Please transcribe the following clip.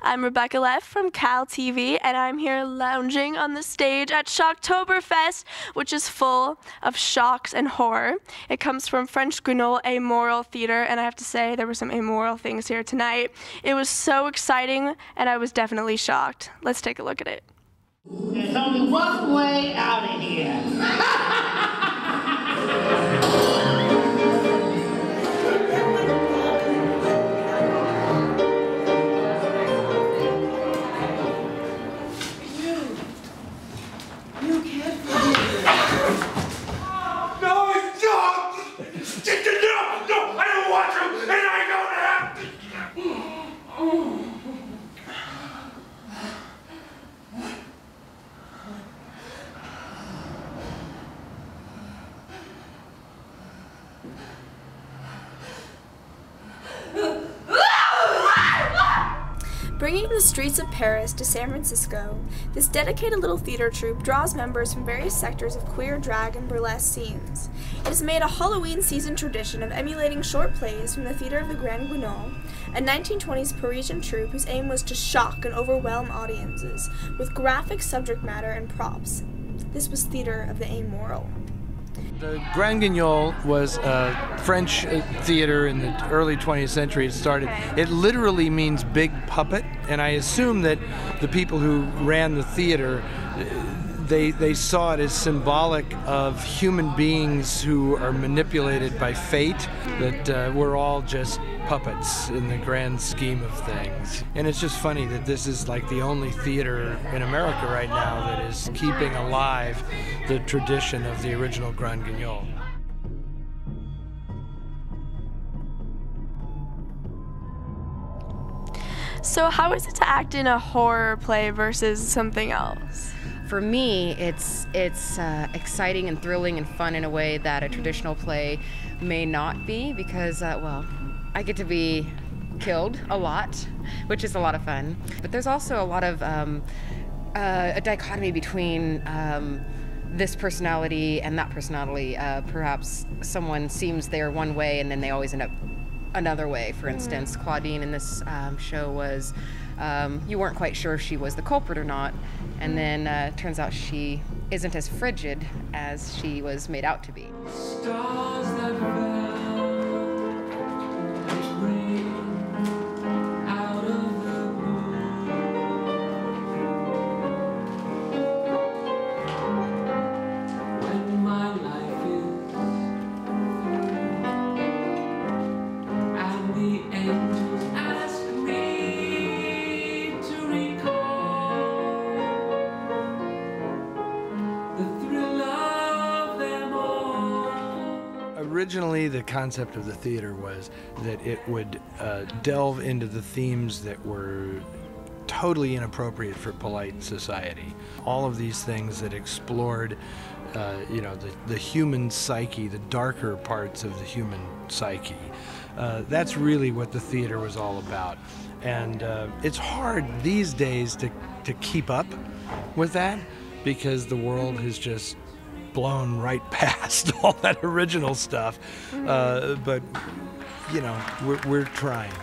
I'm Rebecca Leff from CalTV, and I'm here lounging on the stage at Shocktoberfest, which is full of shocks and horror. It comes from French Guignol Amoral theater, and I have to say there were some amoral things here tonight. It was so exciting, and I was definitely shocked. Let's take a look at it. There's only one way out of here. Bringing the streets of Paris to San Francisco, this dedicated little theater troupe draws members from various sectors of queer, drag, and burlesque scenes. It has made a Halloween season tradition of emulating short plays from the theater of the Grand Guignol, a 1920s Parisian troupe whose aim was to shock and overwhelm audiences with graphic subject matter and props. This was theater of the amoral. The Grand Guignol was a French theater in the early 20th century. It literally means big puppet, and I assume that the people who ran the theater, they saw it as symbolic of human beings who are manipulated by fate, that we're all just puppets in the grand scheme of things. And it's just funny that this is like the only theater in America right now that is keeping alive the tradition of the original Grand Guignol. So how is it to act in a horror play versus something else? For me, it's exciting and thrilling and fun in a way that a traditional play may not be, because, well, I get to be killed a lot, which is a lot of fun. But there's also a lot of a dichotomy between this personality and that personality. Perhaps someone seems they're one way and then they always end up another way. For instance, Claudine in this show was, you weren't quite sure if she was the culprit or not, and then turns out she isn't as frigid as she was made out to be. Stars that fell, rain out of the blue. When my life is and the angels ask me to recall the thrill of them all. Originally, the concept of the theater was that it would delve into the themes that were totally inappropriate for polite society. All of these things that explored, you know, the human psyche, the darker parts of the human psyche. That's really what the theater was all about. And it's hard these days to keep up with that, because the world has just blown right past all that original stuff. But, you know, we're trying.